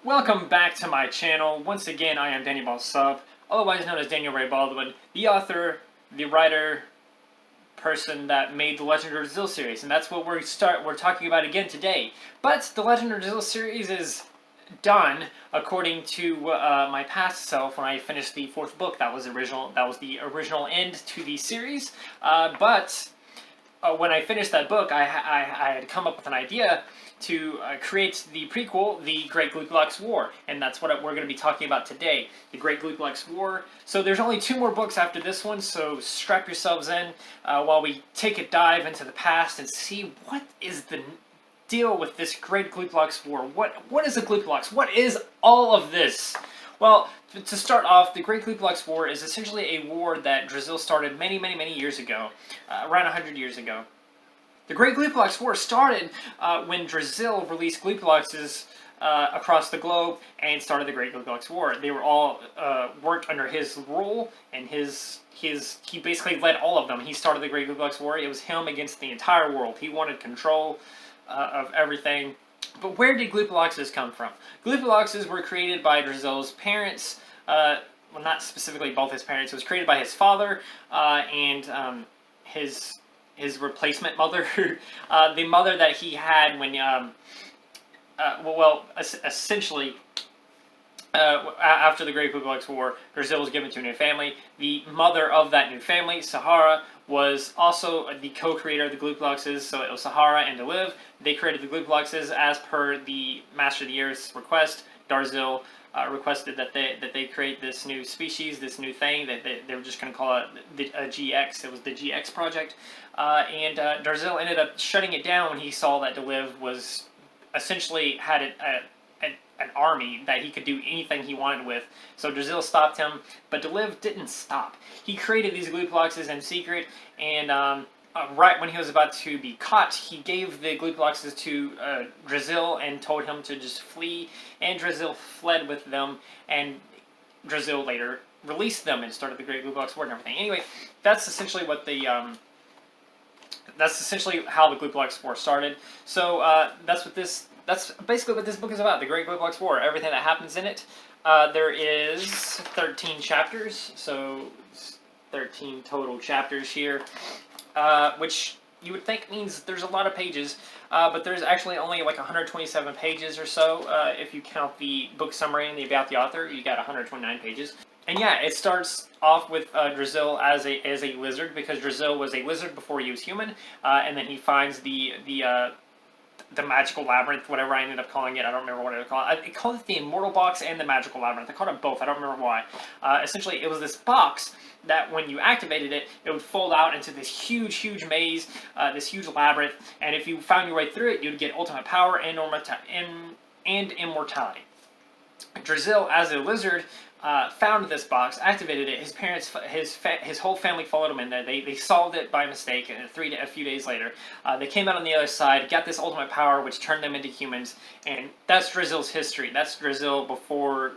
Welcome back to my channel. Once again, I am Daniel Sub, otherwise known as Daniel Ray Baldwin, the author, the writer, person that made the Legend of Drazil series, and that's what we're talking about again today. But the Legend of Drazil series is done according to my past self when I finished the fourth book. That was the original end to the series. But when I finished that book, I had come up with an idea to create the prequel, The Great Gluculax War, and that's what we're going to be talking about today, The Great Gluculax War. So there's only 2 more books after this one, so strap yourselves in while we take a dive into the past and see what is the deal with this Great Gluculax War. What is a Gluculax? What is all of this? Well, to start off, the Great Gluculax War is essentially a war that Drazil started many years ago, around 100 years ago. The Great Gluculax War started when Drazil released Gluculaxes across the globe and started the Great Gluculax War. They were all worked under his rule, and he basically led all of them. He started the Great Gluculax War. It was him against the entire world. He wanted control of everything. But where did Gluculaxes come from? Gluculaxes were created by Drazil's parents. Well, not specifically both his parents. It was created by his father and his replacement mother, the mother that he had when, essentially, after the Great Gluculax War, Drazil was given to a new family. The mother of that new family, Sahara, was also the co-creator of the Gluculaxes, so it was Sahara and Deliv. They created the Gluculaxes as per the Master of the Air's request. Drazil requested that they create this new species, this new thing that they were just going to call it a GX. It was the GX project, and Drazil ended up shutting it down when he saw that Deliv was essentially had an army that he could do anything he wanted with. So Drazil stopped him, but Deliv didn't stop. He created these Gluculaxes in secret, and right when he was about to be caught, he gave the Gluculaxes to Drazil and told him to just flee, and Drazil fled with them, and Drazil later released them and started the Great Gluculax War and everything. Anyway, that's essentially what that's essentially how the Gluculax War started. So that's basically what this book is about, the Great Gluculax War, everything that happens in it. There is 13 chapters, so 13 total chapters here. Which you would think means there's a lot of pages, but there's actually only like 127 pages or so. If you count the book summary and the about the author, you got 129 pages. And yeah, it starts off with Drazil as a lizard, because Drazil was a lizard before he was human, and then he finds the magical labyrinth, whatever I ended up calling it. I don't remember what I called it. I called it the Immortal Box and the Magical Labyrinth. I called it both. I don't remember why. Essentially, it was this box that when you activated it, it would fold out into this huge maze, this huge labyrinth, and if you found your way through it, you'd get ultimate power and immortality. Drazil, as a lizard, found this box, activated it. His parents, his whole family followed him in there. They solved it by mistake, and a few days later, they came out on the other side, got this ultimate power, which turned them into humans, and that's Drazil's history. That's Drazil before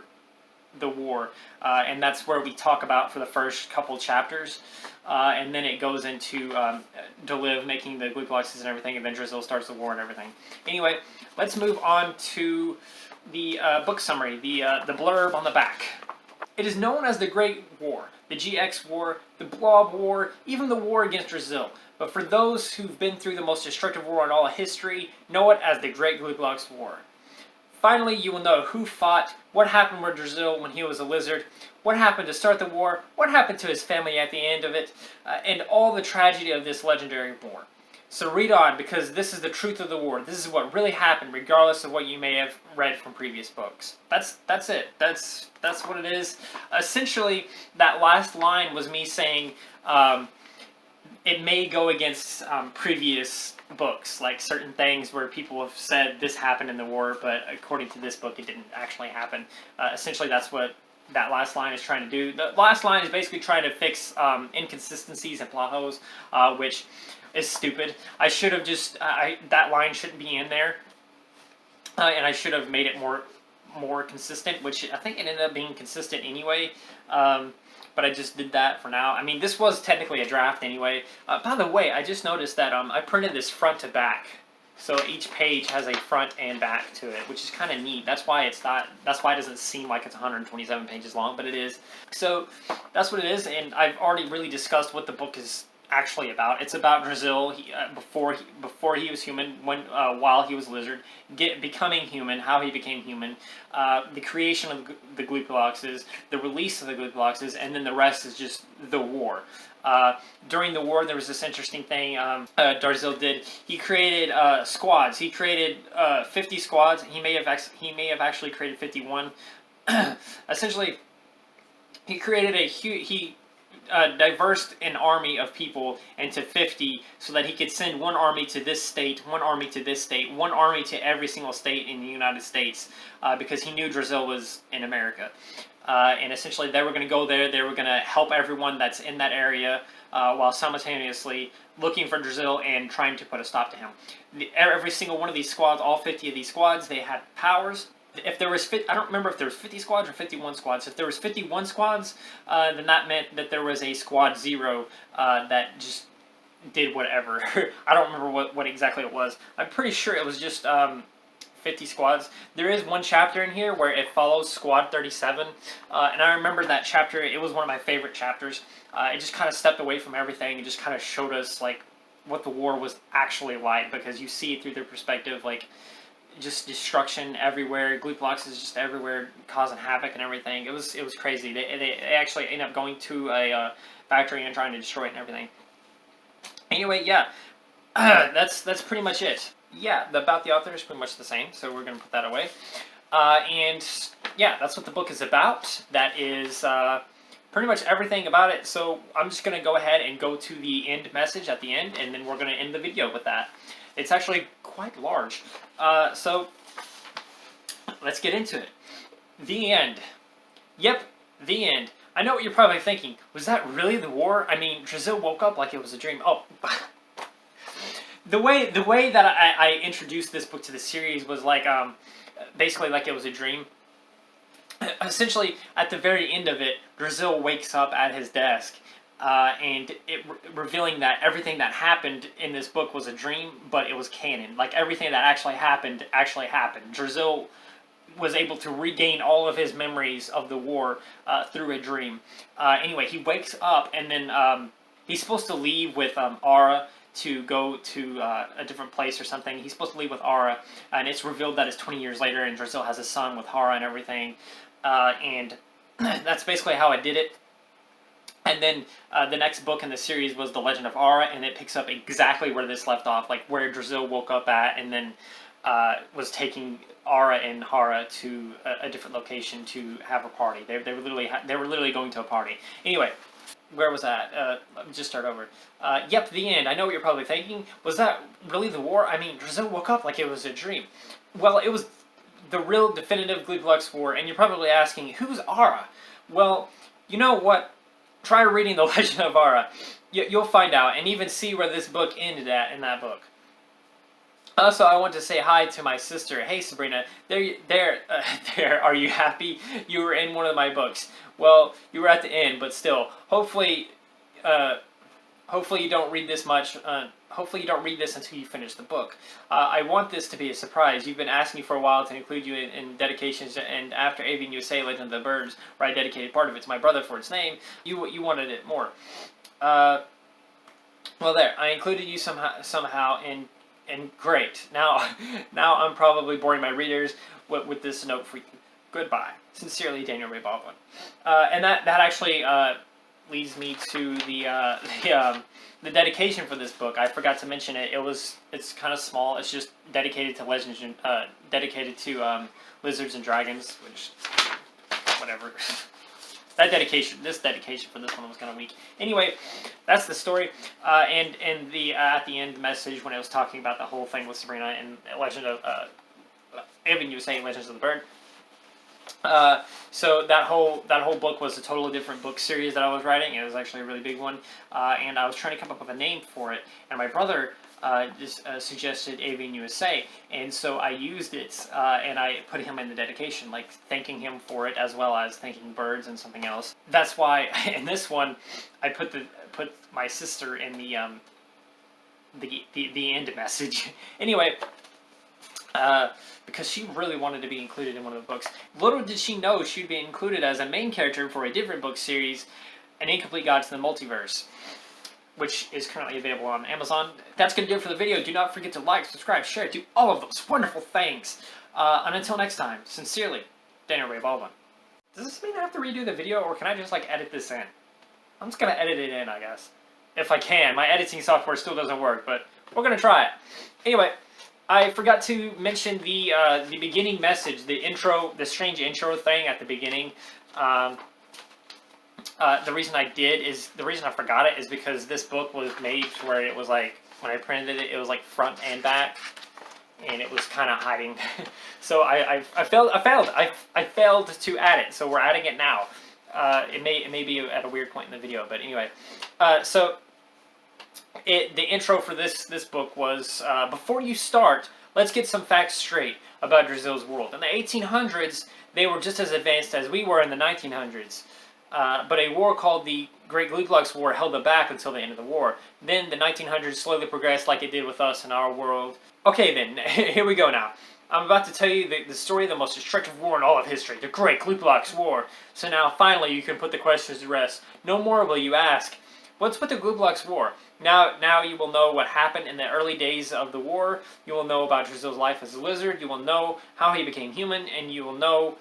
the war, and that's where we talk about for the first couple chapters, and then it goes into Deliv making the Gluculaxes and everything, and then Drazil starts the war and everything. Anyway, let's move on to the book summary, the blurb on the back. It is known as the Great War, the GX War, the Blob War, even the war against Drazil. But for those who've been through the most destructive war in all of history, know it as the Great Gluculax War. Finally, you will know who fought, what happened with Drazil when he was a lizard, what happened to start the war, what happened to his family at the end of it, and all the tragedy of this legendary war. So read on, because this is the truth of the war. This is what really happened, regardless of what you may have read from previous books. That's it. That's what it is. Essentially, that last line was me saying it may go against previous books, like certain things where people have said this happened in the war, but according to this book, it didn't actually happen. Essentially, that's what that last line is trying to do. The last line is basically trying to fix inconsistencies and plot holes, which is stupid. I should have just that line shouldn't be in there, and I should have made it more consistent, which I think it ended up being consistent anyway. But I just did that for now. I mean, this was technically a draft anyway. By the way, I just noticed that I printed this front to back. So each page has a front and back to it, which is kind of neat. That's why it's not. That's why it doesn't seem like it's 127 pages long, but it is. So that's what it is, and I've already really discussed what the book is actually about. It's about Drazil before he was human, while he was lizard, becoming human, how he became human, the creation of the Glucoloxes, the release of the Glucoloxes, and then the rest is just the war. During the war, there was this interesting thing Drazil did. He created squads. He created 50 squads. He may have actually created 51. Essentially, he created diversed an army of people into 50 so that he could send one army to this state, one army to this state, one army to every single state in the United States, because he knew Drazil was in America. And essentially they were going to go there, they were going to help everyone that's in that area while simultaneously looking for Drazil and trying to put a stop to him. Every single one of these squads, all 50 of these squads, they had powers. If there was, I don't remember if there was 50 squads or 51 squads. If there was 51 squads, then that meant that there was a squad 0 that just did whatever. I don't remember what exactly it was. I'm pretty sure it was just 50 squads. There is one chapter in here where it follows Squad 37, and I remember that chapter. It was one of my favorite chapters. It just kind of stepped away from everything and just kind of showed us like what the war was actually like, because you see it through their perspective, like just destruction everywhere. Glucolox is just everywhere, causing havoc and everything. It was crazy. They actually end up going to a factory and trying to destroy it and everything. Anyway, yeah, that's pretty much it. Yeah, about the author is pretty much the same, so we're going to put that away. And yeah, that's what the book is about. That is pretty much everything about it. So I'm just going to go ahead and go to the end message at the end, and then we're going to end the video with that. It's actually quite large. So let's get into it. The end. Yep, the end. I know what you're probably thinking. Was that really the war? I mean, Drazil woke up like it was a dream. Oh, the way that I introduced this book to the series was like basically like it was a dream. Essentially, at the very end of it, Drazil wakes up at his desk, and revealing that everything that happened in this book was a dream, but it was canon. Like everything that actually happened. Drazil was able to regain all of his memories of the war through a dream. Anyway, he wakes up, and then he's supposed to leave with Aura to go to a different place or something. He's supposed to leave with Aura, and it's revealed that it's 20 years later, and Drazil has a son with Hara and everything. And that's basically how I did it. And then the next book in the series was The Legend of Aura, and it picks up exactly where this left off, like where Drazil woke up at, and then was taking Aura and Hara to a different location to have a party. They were literally going to a party. Anyway, where was that? Let me just start over. Yep, the end. I know what you're probably thinking. Was that really the war? I mean, Drazil woke up like it was a dream. Well, it was the real definitive Glucolox war, and you're probably asking, who's Aura? Well, you know what? Try reading The Legend of Aura. You'll find out, and even see where this book ended at in that book. Also, I want to say hi to my sister. Hey, Sabrina. There. Are you happy? You were in one of my books. Well, you were at the end, but still. Hopefully you don't read this much. Hopefully you don't read this until you finish the book. I want this to be a surprise. You've been asking me for a while to include you in dedications, and after Avian USA Legend of the Birds, where I dedicated part of it to my brother for its name, you wanted it more. Well, there. I included you somehow, and great. Now I'm probably boring my readers with this note for you. Goodbye. Sincerely, Daniel Ray Baldwin. And that actually leads me to the dedication for this book. I forgot to mention it. It's kind of small. It's just dedicated to Legends, dedicated to Lizards and Dragons, which whatever. This dedication for this one was kind of weak. Anyway, that's the story. And at the end message when it was talking about the whole thing with Sabrina and Legend of Evan, you were saying Legends of the Bird. So that whole book was a totally different book series that I was writing. It was actually a really big one, and I was trying to come up with a name for it. And my brother just suggested Avian USA, and so I used it, and I put him in the dedication, like thanking him for it as well as thanking birds and something else. That's why in this one I put my sister in the the end message. Anyway, because she really wanted to be included in one of the books. Little did she know she'd be included as a main character for a different book series, An Incomplete Guide to the Multiverse, which is currently available on Amazon. That's going to do it for the video. Do not forget to like, subscribe, share, do all of those wonderful things. And until next time, sincerely, Daniel Ray Baldwin. Does this mean I have to redo the video, or can I just like edit this in? I'm just going to edit it in, I guess. If I can. My editing software still doesn't work, but we're going to try it. Anyway, I forgot to mention the beginning message, the intro, the strange intro thing at the beginning. The reason I forgot it is because this book was made to where it was like, when I printed it, it was like front and back, and it was kind of hiding. So I failed to add it. So we're adding it now. It may be at a weird point in the video, but anyway. The intro for this book was, before you start, let's get some facts straight about Drazil's world. In the 1800s, they were just as advanced as we were in the 1900s. But a war called the Great Gluglux War held them back until the end of the war. Then the 1900s slowly progressed like it did with us in our world. Okay then, here we go now. I'm about to tell you the story of the most destructive war in all of history, the Great Gluglux War. So now, finally, you can put the questions to rest. No more will you ask, what's with the Gluglux War? Now you will know what happened in the early days of the war. You will know about Drazil's life as a lizard. You will know how he became human, and you will know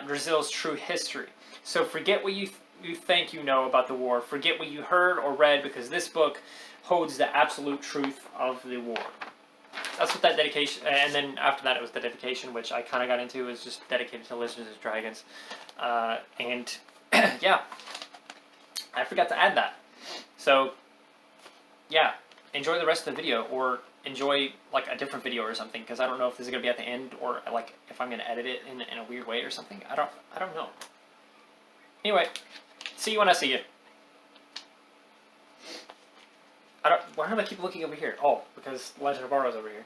Drazil's true history. So forget what you think you know about the war. Forget what you heard or read, because this book holds the absolute truth of the war. That's what that dedication, and then after that it was the dedication, which I kind of got into, is just dedicated to Legend of Dragons. And yeah, I forgot to add that. So yeah, enjoy the rest of the video, or enjoy like a different video or something, because I don't know if this is going to be at the end, or like if I'm going to edit it in a weird way or something. I don't know. Anyway, see you when I see you. Why do I keep looking over here? Oh, because Legend of Drazil is over here.